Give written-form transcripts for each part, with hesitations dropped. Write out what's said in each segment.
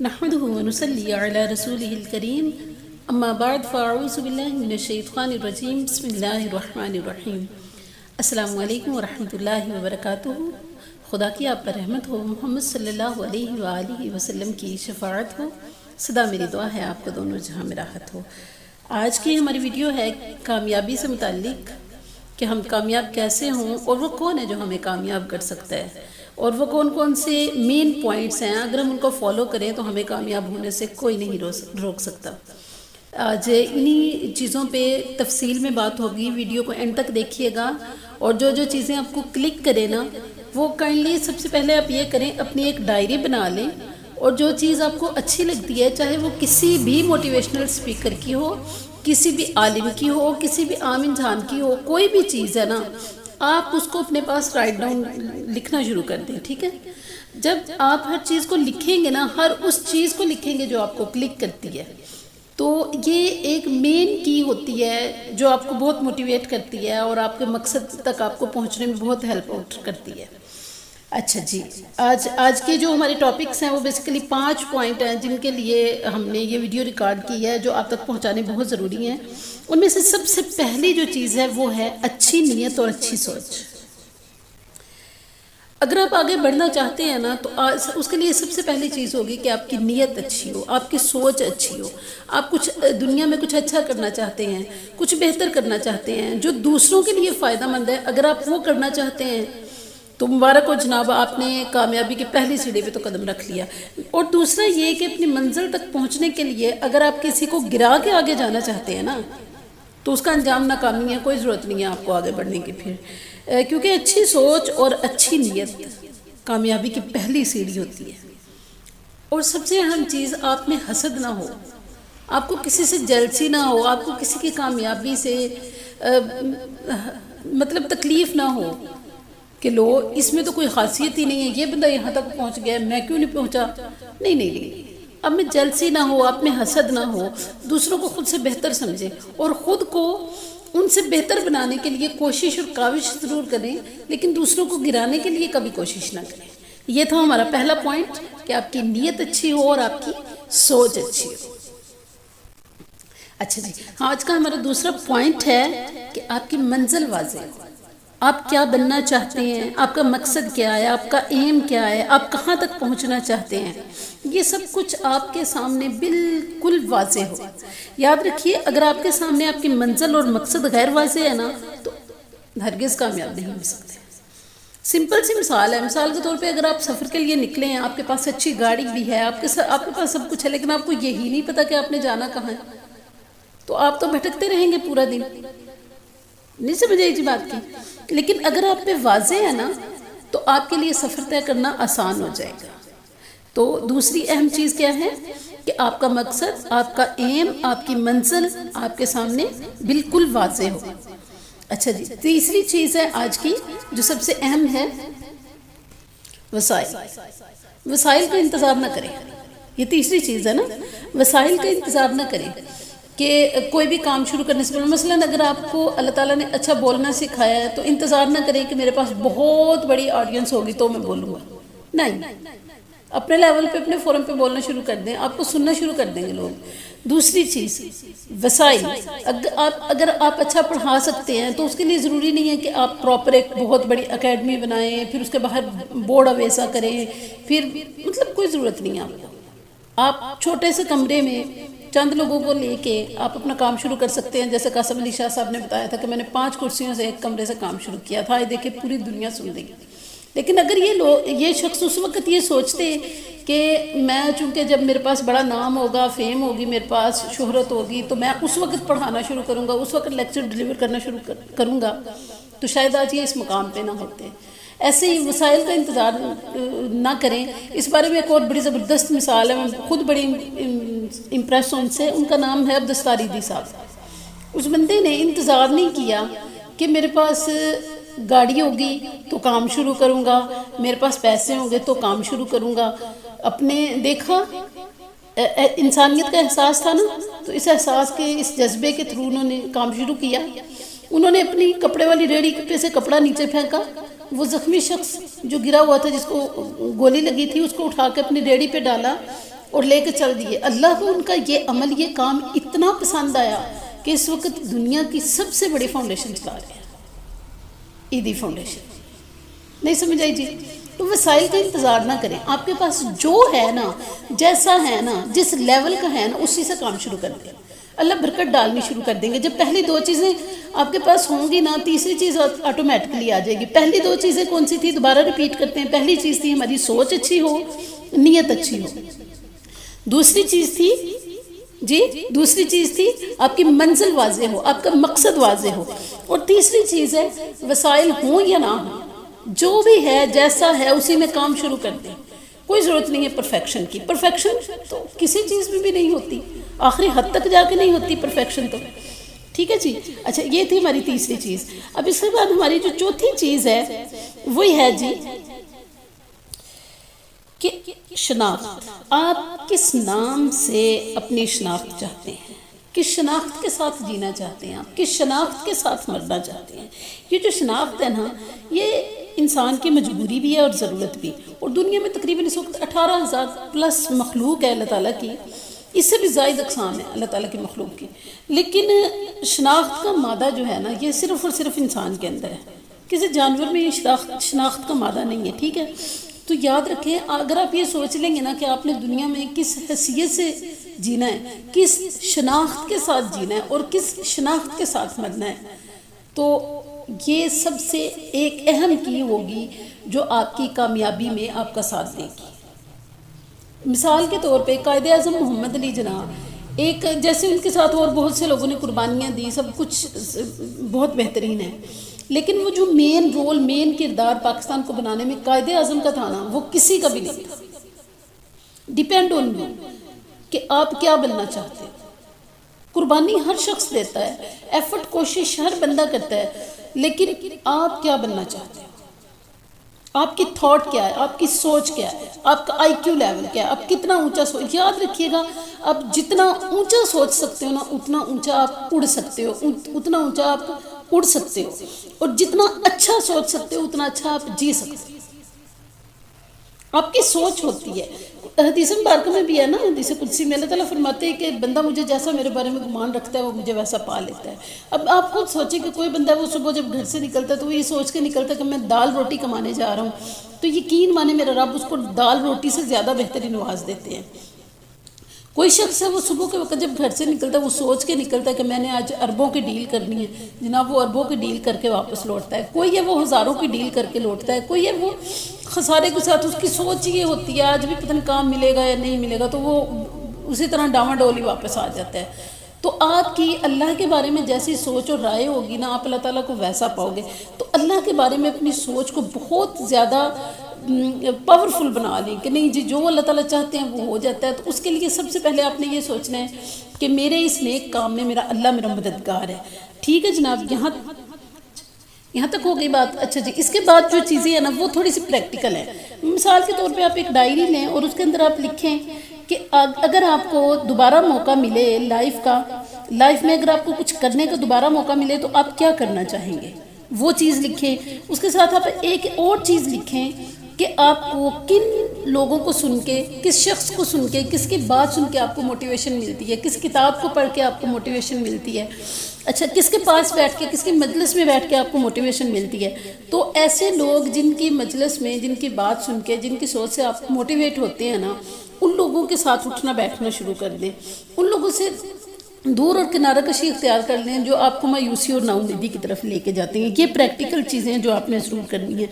نحمده ونصلي على رسوله الكريم اما بعد فاعوذ باللہ من الشیطان الرجیم بسم اللہ الرحمن الرحیم۔ السلام علیکم ورحمۃ اللہ وبرکاتہ۔ خدا کی آپ پر رحمت ہو، محمد صلی اللہ علیہ وآلہ وسلم کی شفاعت ہو، سدا میری دعا ہے آپ کو دونوں جہاں میں راحت ہو۔ آج کی ہماری ویڈیو ہے کامیابی سے متعلق کہ ہم کامیاب کیسے ہوں اور وہ کون ہے جو ہمیں کامیاب کر سکتا ہے، اور وہ کون کون سے مین پوائنٹس ہیں، اگر ہم ان کو فالو کریں تو ہمیں کامیاب ہونے سے کوئی نہیں روک سکتا۔ آج انہی چیزوں پہ تفصیل میں بات ہوگی، ویڈیو کو اینڈ تک دیکھیے گا، اور جو جو چیزیں آپ کو کلک کریں نا وہ کائنڈلی سب سے پہلے آپ یہ کریں، اپنی ایک ڈائری بنا لیں، اور جو چیز آپ کو اچھی لگتی ہے، چاہے وہ کسی بھی موٹیویشنل اسپیکر کی ہو، کسی بھی عالم کی ہو، کسی بھی عام انسان کی ہو، کوئی بھی چیز ہے نا، آپ اس کو اپنے پاس رائٹ ڈاؤن لکھنا شروع کر دیں، ٹھیک ہے؟ جب آپ ہر چیز کو لکھیں گے نا، ہر اس چیز کو لکھیں گے جو آپ کو کلک کرتی ہے، تو یہ ایک مین کی ہوتی ہے جو آپ کو بہت موٹیویٹ کرتی ہے اور آپ کے مقصد تک آپ کو پہنچنے میں بہت ہیلپ آؤٹ کرتی ہے۔ اچھا جی، آج کے جو ہمارے ٹاپکس ہیں وہ بیسیکلی 5 پوائنٹ ہیں جن کے لیے ہم نے یہ ویڈیو ریکارڈ کی ہے، جو آپ تک پہنچانے بہت ضروری ہیں۔ ان میں سے سب سے پہلی جو چیز ہے وہ ہے اچھی نیت اور اچھی سوچ۔ اگر آپ آگے بڑھنا چاہتے ہیں نا تو اس کے لیے سب سے پہلی چیز ہوگی کہ آپ کی نیت اچھی ہو، آپ کی سوچ اچھی ہو، آپ کچھ دنیا میں کچھ اچھا کرنا چاہتے ہیں، کچھ بہتر کرنا چاہتے ہیں جو دوسروں کے لیے فائدہ مند ہے۔ اگر آپ وہ کرنا چاہتے ہیں تو مبارک ہو جناب، آپ نے کامیابی کی پہلی سیڑھی پہ تو قدم رکھ لیا۔ اور دوسرا یہ کہ اپنی منزل تک پہنچنے کے لیے اگر آپ کسی کو گرا کے آگے جانا چاہتے ہیں نا تو اس کا انجام ناکامی ہے، کوئی ضرورت نہیں ہے آپ کو آگے بڑھنے کی پھر، کیونکہ اچھی سوچ اور اچھی نیت کامیابی کی پہلی سیڑھی ہوتی ہے۔ اور سب سے اہم چیز، آپ میں حسد نہ ہو، آپ کو کسی سے جلسی نہ ہو، آپ کو کسی کی کامیابی سے مطلب تکلیف نہ ہو کہ لو اس میں تو کوئی خاصیت ہی نہیں ہے، یہ بندہ یہاں تک پہنچ گیا ہے، میں کیوں نہیں پہنچا۔ نہیں، اب میں جلسی نہ ہو، آپ میں حسد نہ ہو، دوسروں کو خود سے بہتر سمجھیں اور خود کو ان سے بہتر بنانے کے لیے کوشش اور کاوش ضرور کریں، لیکن دوسروں کو گرانے کے لیے کبھی کوشش نہ کریں۔ یہ تھا ہمارا پہلا پوائنٹ کہ آپ کی نیت اچھی ہو اور آپ کی سوچ اچھی ہو۔ اچھا جی، آج کا ہمارا دوسرا پوائنٹ ہے کہ آپ کی منزل واضح ہو، آپ کیا بننا چاہتے ہیں، آپ کا مقصد کیا ہے، آپ کا ایم کیا ہے، آپ کہاں تک پہنچنا چاہتے ہیں، یہ سب کچھ آپ کے سامنے بالکل واضح ہو۔ یاد رکھیے، اگر آپ کے سامنے آپ کی منزل اور مقصد غیر واضح ہے نا تو ہرگز کامیاب نہیں ہو سکتے۔ سمپل سی مثال ہے، مثال کے طور پہ اگر آپ سفر کے لیے نکلے ہیں، آپ کے پاس اچھی گاڑی بھی ہے، آپ کے پاس سب کچھ ہے، لیکن آپ کو یہی نہیں پتا کہ آپ نے جانا کہاں ہے، تو آپ تو بھٹکتے رہیں گے پورا دن۔ نہیں سمجھ آئی جی بات کی؟ لیکن اگر آپ پہ واضح ہے نا تو آپ کے لیے سفر طے کرنا آسان ہو جائے گا۔ تو دوسری اہم چیز کیا ہے کہ آپ کا مقصد، آپ کا ایم، آپ کی منزل آپ کے سامنے بالکل واضح ہو۔ اچھا جی، تیسری چیز ہے آج کی جو سب سے اہم ہے، وسائل۔ وسائل کا انتظار نہ کریں، یہ تیسری چیز ہے نا، وسائل کا انتظار نہ کریں کہ کوئی بھی کام شروع کرنے سے پہلے، مثلاً اگر آپ کو اللہ تعالیٰ نے اچھا بولنا سکھایا ہے تو انتظار نہ کریں کہ میرے پاس بہت بڑی آڈینس ہوگی تو میں بولوں گا۔ نہیں، اپنے لیول پہ اپنے فورم پہ بولنا شروع کر دیں، آپ کو سننا شروع کر دیں گے لوگ۔ دوسری چیز، وسائل۔ اگر آپ اچھا پڑھا سکتے ہیں تو اس کے لیے ضروری نہیں ہے کہ آپ پراپر ایک بہت بڑی اکیڈمی بنائیں، پھر اس کے باہر بورڈ اویسا کریں، پھر مطلب کوئی ضرورت نہیں ہے آپ کو۔ آپ چھوٹے سے کمرے میں چند لوگوں کو لے کے آپ اپنا کام شروع کر سکتے ہیں، جیسے قاسم علی شاہ صاحب نے بتایا تھا کہ میں نے 5 کرسیوں سے ایک کمرے سے کام شروع کیا تھا، یہ دیکھیں پوری دنیا سن رہی ہے۔ لیکن اگر یہ شخص اس وقت یہ سوچتے کہ میں چونکہ جب میرے پاس بڑا نام ہوگا، فیم ہوگی، میرے پاس شہرت ہوگی، تو میں اس وقت پڑھانا شروع کروں گا، اس وقت لیکچر ڈیلیور کرنا شروع کروں گا، تو شاید آج یہ اس مقام پہ نہ ہوتے۔ ایسے ہی وسائل کا انتظار نہ کریں۔ اس بارے میں ایک اور بڑی زبردست مثال ہے، میں خود بڑی امپریس ہوں ان سے، ان کا نام ہے عبدالستار ایدھی صاحب۔ اس بندے نے انتظار نہیں کیا کہ میرے پاس گاڑی ہوگی تو کام شروع کروں گا، میرے پاس پیسے ہوں گے تو کام شروع کروں گا۔ اپنے دیکھا انسانیت کا احساس تھا نا، تو اس احساس کے، اس جذبے کے تھرو انہوں نے کام شروع کیا۔ انہوں نے اپنی کپڑے والی ریڑھی پہ سے کپڑا نیچے پھینکا، وہ زخمی شخص جو گرا ہوا تھا، جس کو گولی لگی تھی، اس کو اٹھا کے اپنی ریڑھی پہ ڈالا، اور لے کے چل دیے. اللہ کو ان کا یہ عمل یہ کام اتنا پسند آیا کہ اس وقت دنیا کی سب سے بڑی فاؤنڈیشن چلا رہے ہیں, عیدی فاؤنڈیشن. نہیں سمجھ آئی جی؟ تو وسائل کا انتظار نہ کریں, آپ کے پاس جو ہے نا, جیسا ہے نا, جس لیول کا ہے نا, اسی سے کام شروع کر دیں. اللہ برکت ڈالنی شروع کر دیں گے. جب پہلی دو چیزیں آپ کے پاس ہوں گی نا, تیسری چیز آٹومیٹکلی آ جائے گی. پہلی دو چیزیں کون سی تھی؟ دوبارہ ریپیٹ کرتے ہیں. پہلی چیز تھی ہماری سوچ اچھی ہو, نیت اچھی ہو. دوسری چیز تھی جی, دوسری چیز تھی آپ کی منزل واضح ہو, آپ کا مقصد واضح ہو. اور تیسری چیز ہے وسائل ہوں یا نہ ہوں, جو بھی ہے جیسا ہے اسی میں کام شروع کر دیں. کوئی ضرورت نہیں ہے پرفیکشن کی. پرفیکشن تو کسی چیز میں بھی نہیں ہوتی, آخری حد تک جا کے نہیں ہوتی پرفیکشن تو. ٹھیک ہے جی. اچھا, یہ تھی ہماری تیسری چیز. اب اس کے بعد ہماری جو چوتھی چیز ہے وہی ہے جی کہ شناخت. آپ کس نام سے اپنی شناخت چاہتے ہیں, کس شناخت کے ساتھ جینا چاہتے ہیں, آپ کس شناخت کے ساتھ مرنا چاہتے ہیں. یہ جو شناخت ہے نا, یہ انسان کی مجبوری بھی ہے اور ضرورت بھی. اور دنیا میں تقریباً اس وقت 18,000 پلس مخلوق ہے اللہ تعالیٰ کی, اس سے بھی زائد اقسام ہے اللہ تعالیٰ کی مخلوق کی. لیکن شناخت کا مادہ جو ہے نا, یہ صرف اور صرف انسان کے اندر ہے. کسی جانور میں یہ شناخت کا مادہ نہیں ہے. ٹھیک ہے, تو یاد رکھیں, اگر آپ یہ سوچ لیں گے نا کہ آپ نے دنیا میں کس حیثیت سے جینا ہے, کس شناخت کے ساتھ جینا ہے اور کس شناخت کے ساتھ مرنا ہے, تو یہ سب سے ایک اہم کی ہوگی جو آپ کی کامیابی میں آپ کا ساتھ دے گی. مثال کے طور پہ قائد اعظم محمد علی جناح, ایک جیسے ان کے ساتھ اور بہت سے لوگوں نے قربانیاں دی, سب کچھ بہت بہترین ہے, لیکن وہ جو مین رول, مین کردار پاکستان کو بنانے میں قائد اعظم کا تھا نا, وہ کسی کا بھی نہیں تھا. ڈیپینڈ آن یو کہ آپ کیا بننا چاہتے ہیں. قربانی ہر شخص دیتا ہے, ایفرٹ کوشش ہر بندہ کرتا ہے, لیکن آپ کیا بننا چاہتے ہیں, آپ کی تھاٹ کیا ہے, آپ کی سوچ کیا ہے, آپ کا آئی کیو لیول کیا ہے, آپ کتنا اونچا سوچ. یاد رکھیے گا, آپ جتنا اونچا سوچ سکتے ہو نا, اتنا اونچا آپ اڑ سکتے ہو, اتنا اونچا آپ اڑ سکتے ہو, اور جتنا اچھا سوچ سکتے ہو اتنا اچھا آپ جی سکتے ہو. آپ کی سوچ ہوتی ہے. حدیث مبارکہ میں بھی ہے نا, حدیث قدسی میں اللہ تعالیٰ فرماتے ہیں کہ بندہ مجھے جیسا میرے بارے میں گمان رکھتا ہے وہ مجھے ویسا پا لیتا ہے. اب آپ خود سوچیں کہ کوئی بندہ وہ صبح جب گھر سے نکلتا ہے تو وہ یہ سوچ کے نکلتا ہے کہ میں دال روٹی کمانے جا رہا ہوں, تو یقین مانے میرا رب اس کو دال روٹی سے زیادہ بہتری نواز دیتے ہیں. کوئی شخص ہے وہ صبح کے وقت جب گھر سے نکلتا ہے وہ سوچ کے نکلتا ہے کہ میں نے آج اربوں کی ڈیل کرنی ہے, جناب وہ اربوں کی ڈیل کر کے واپس لوٹتا ہے. کوئی ہے وہ ہزاروں کی ڈیل کر کے لوٹتا ہے. کوئی ہے وہ خسارے کے ساتھ, اس کی سوچ یہ ہوتی ہے آج بھی پتہ نہیں کام ملے گا یا نہیں ملے گا, تو وہ اسی طرح ڈاواں ڈولی واپس آ جاتا ہے. تو آپ کی اللہ کے بارے میں جیسی سوچ اور رائے ہوگی نا, آپ اللہ تعالیٰ کو ویسا پاؤ گے. تو اللہ کے بارے میں اپنی سوچ کو بہت زیادہ پاورفل بنا لیں کہ نہیں جی جو اللہ تعالیٰ چاہتے ہیں وہ ہو جاتا ہے. تو اس کے لیے سب سے پہلے آپ نے یہ سوچنا ہے کہ میرے اس نیک کام میں میرا اللہ میرا مددگار ہے. ٹھیک ہے جناب, یہاں تک ہو گئی بات. اچھا جی, اس کے بعد جو چیزیں ہیں نا وہ تھوڑی سی پریکٹیکل ہیں. مثال کے طور پہ آپ ایک ڈائری لیں اور اس کے اندر آپ لکھیں کہ اگر آپ کو دوبارہ موقع ملے لائف میں اگر آپ کو کچھ کرنے کا دوبارہ موقع ملے تو آپ کیا کرنا چاہیں گے, وہ چیز لکھیں. اس کے ساتھ آپ ایک اور چیز لکھیں کہ آپ کو کن لوگوں کو سن کے, کس شخص کو سن کے, کس کی بات سن کے آپ کو موٹیویشن ملتی ہے, کس کتاب کو پڑھ کے آپ کو موٹیویشن ملتی ہے. اچھا, کس کے پاس بیٹھ کے, کس کی مجلس میں بیٹھ کے آپ کو موٹیویشن ملتی ہے. تو ایسے لوگ جن کی مجلس میں, جن کی بات سن کے, جن کی سوچ سے آپ موٹیویٹ ہوتے ہیں نا, ان لوگوں کے ساتھ اٹھنا بیٹھنا شروع کر دیں. ان لوگوں سے دور اور کنارہ کشی اختیار کر لیں جو آپ کو مایوسی اور ناامیدی کی طرف لے کے جاتے ہیں. یہ پریکٹیکل چیزیں ہیں جو آپ نے ضرور کرنی ہے.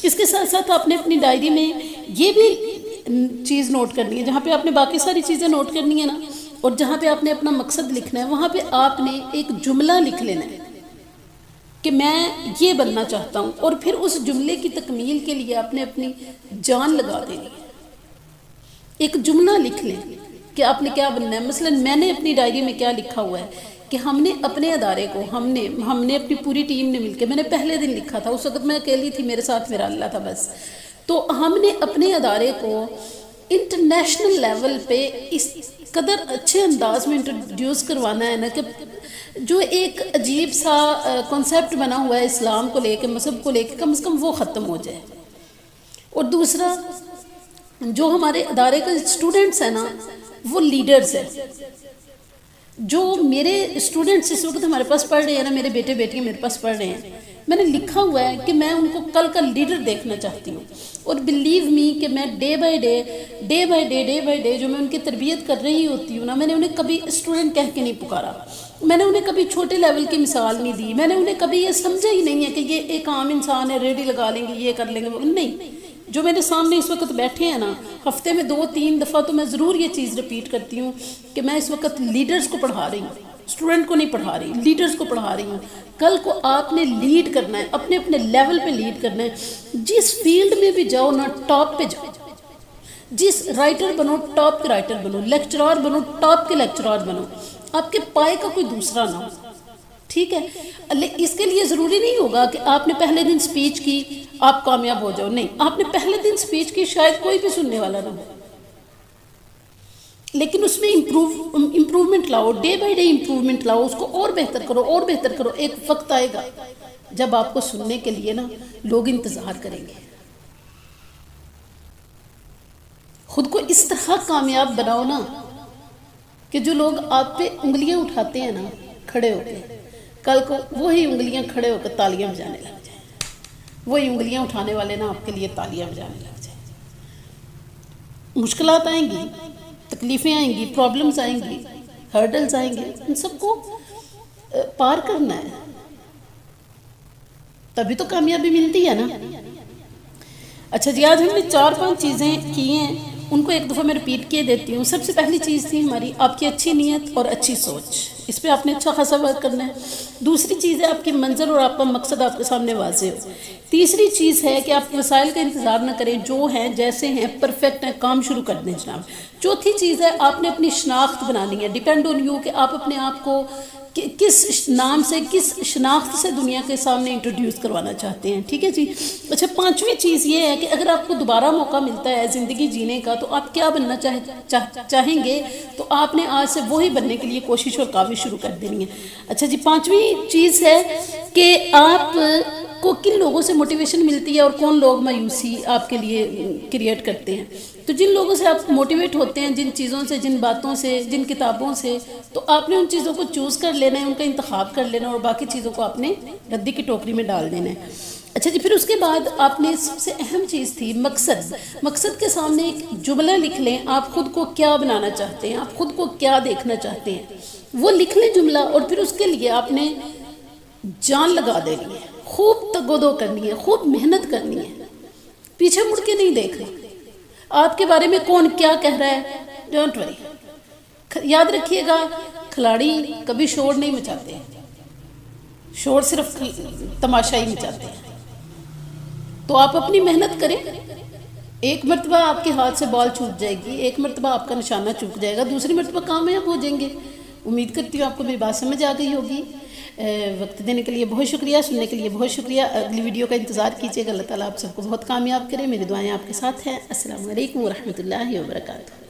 اس کے ساتھ ساتھ آپ نے اپنی ڈائری میں یہ بھی چیز نوٹ کرنی ہے, جہاں پہ آپ نے باقی ساری چیزیں نوٹ کرنی ہے نا, اور جہاں پہ آپ نے اپنا مقصد لکھنا ہے, وہاں پہ آپ نے ایک جملہ لکھ لینا ہے کہ میں یہ بننا چاہتا ہوں, اور پھر اس جملے کی تکمیل کے لیے آپ نے اپنی جان لگا دینی ہے. ایک جملہ لکھ لیں کہ آپ نے کیا بننا ہے. مثلا میں نے اپنی ڈائری میں کیا لکھا ہوا ہے کہ ہم نے اپنے ادارے کو, ہم نے اپنی پوری ٹیم نے مل کے, میں نے پہلے دن لکھا تھا, اس وقت میں اکیلی تھی, میرے ساتھ میرا اللہ تھا بس. تو ہم نے اپنے ادارے کو انٹرنیشنل لیول پہ اس قدر اچھے انداز میں انٹروڈیوس کروانا ہے نا کہ جو ایک عجیب سا کنسیپٹ بنا ہوا ہے اسلام کو لے کے, مذہب کو لے کے, کم از کم وہ ختم ہو جائے. اور دوسرا جو ہمارے ادارے کے اسٹوڈنٹس ہیں نا وہ لیڈرز ہیں. جو میرے اسٹوڈنٹس اس وقت ہمارے پاس پڑھ رہے ہیں نا، میرے بیٹے بیٹیاں میرے پاس پڑھ رہے ہیں، میں نے لکھا ہوا ہے کہ میں ان کو کل کا لیڈر دیکھنا چاہتی ہوں. اور بلیو می کہ میں ڈے بائی ڈے جو میں ان کی تربیت کر رہی ہوتی ہوں نا، میں نے انہیں کبھی اسٹوڈنٹ کہہ کے نہیں پکارا، میں نے انہیں کبھی چھوٹے لیول کی مثال نہیں دی، میں نے انہیں کبھی یہ سمجھا ہی نہیں ہے کہ یہ ایک عام انسان ہے، ریڈی لگا لیں گے، یہ کر لیں گے. نہیں، جو میرے سامنے اس وقت بیٹھے ہیں نا، ہفتے میں 2-3 دفعہ تو میں ضرور یہ چیز رپیٹ کرتی ہوں کہ میں اس وقت لیڈرز کو پڑھا رہی ہوں، اسٹوڈنٹ کو نہیں پڑھا رہی، لیڈرز کو پڑھا رہی ہوں. کل کو آپ نے لیڈ کرنا ہے، اپنے اپنے لیول پہ لیڈ کرنا ہے. جس فیلڈ میں بھی جاؤ نا، ٹاپ پہ جاؤ. جس رائٹر بنو، ٹاپ کے رائٹر بنو. لیکچرار بنو، ٹاپ کے لیکچرار بنو. آپ کے پائے کا کوئی دوسرا نہ ہو. ٹھیک ہے، اس کے لیے ضروری نہیں ہوگا کہ آپ نے پہلے دن سپیچ کی آپ کامیاب ہو جاؤ. نہیں، آپ نے پہلے دن سپیچ کی، شاید کوئی بھی سننے والا نہ ہو، لیکن اس میں امپروومنٹ لاؤ، ڈے بائی ڈے امپروومنٹ لاؤ، اس کو اور بہتر کرو، اور بہتر کرو. ایک وقت آئے گا جب آپ کو سننے کے لیے نا لوگ انتظار کریں گے. خود کو اس طرح کامیاب بناؤ نا کہ جو لوگ آپ پہ انگلیاں اٹھاتے ہیں نا کھڑے ہو کے، کل کو وہی انگلیاں کھڑے ہو کے تالیاں بجانے لگ جائیں. وہی انگلیاں اٹھانے والے نا آپ کے لیے تالیاں بجانے لگ جائیں. مشکلات آئیں گی، تکلیفیں آئیں گی، پرابلمز آئیں گی، ہرڈلز آئیں گے، ان سب کو پار کرنا ہے، تبھی تو کامیابی ملتی ہے نا. اچھا جی، آج ہم نے 4-5 چیزیں کی ہیں، ان کو ایک دفعہ میں رپیٹ کیے دیتی ہوں. سب سے پہلی چیز تھی ہماری آپ کی اچھی نیت اور اچھی سوچ. اس پہ آپ نے اچھا خاصا ورک کرنا ہے. دوسری چیز ہے آپ کی منظر اور آپ کا مقصد آپ کے سامنے واضح ہو. تیسری چیز ہے کہ آپ وسائل کا انتظار نہ کریں، جو ہیں جیسے ہیں پرفیکٹ ہیں، کام شروع کر دیں جناب. چوتھی چیز ہے آپ نے اپنی شناخت بنانی ہے. ڈیپینڈ آن یو کہ آپ اپنے آپ کو کس نام سے، کس شناخت سے دنیا کے سامنے انٹروڈیوس کروانا چاہتے ہیں. ٹھیک ہے جی. اچھا، 5ویں چیز یہ ہے کہ اگر آپ کو دوبارہ موقع ملتا ہے زندگی جینے کا تو آپ کیا بننا چاہیں گے، تو آپ نے آج سے وہی بننے کے لیے کوشش اور کاوش شروع کر دینی ہے. اچھا جی، 5ویں چیز ہے کہ آپ کو کن لوگوں سے موٹیویشن ملتی ہے اور کون لوگ مایوسی آپ کے لیے کریٹ کرتے ہیں. تو جن لوگوں سے آپ موٹیویٹ ہوتے ہیں، جن چیزوں سے، جن باتوں سے، جن کتابوں سے، تو آپ نے ان چیزوں کو چوز کر لینا ہے، ان کا انتخاب کر لینا، اور باقی چیزوں کو آپ نے ردی کی ٹوکری میں ڈال دینا ہے. اچھا جی، پھر اس کے بعد آپ نے سب سے اہم چیز تھی مقصد. مقصد کے سامنے ایک جملہ لکھ لیں. آپ خود کو کیا بنانا چاہتے ہیں، آپ خود کو کیا دیکھنا چاہتے ہیں، وہ لکھ لیں جملہ. اور پھر اس کے لیے آپ نے جان لگا دینی ہے، خوب تگودو کرنی ہے، خوب محنت کرنی ہے، پیچھے مڑ کے نہیں دیکھنا. آپ کے بارے میں کون کیا کہہ رہا ہے، ڈونٹ وری. یاد رکھیے گا، کھلاڑی کبھی شور نہیں مچاتے، شور صرف تماشا ہی مچاتے ہیں. تو آپ اپنی محنت کریں. ایک مرتبہ آپ کے ہاتھ سے بال چھوٹ جائے گی، ایک مرتبہ آپ کا نشانہ چوک جائے گا، دوسری مرتبہ کامیاب ہو جائیں گے. امید کرتی ہوں آپ کو میری بات سمجھ آ گئی ہوگی. وقت دینے کے لیے بہت شکریہ، سننے کے لیے بہت شکریہ. اگلی ویڈیو کا انتظار کیجیے گا. اللہ تعالیٰ آپ سب کو بہت کامیاب کرے. میری دعائیں آپ کے ساتھ ہیں. السلام علیکم ورحمۃ اللہ وبرکاتہ.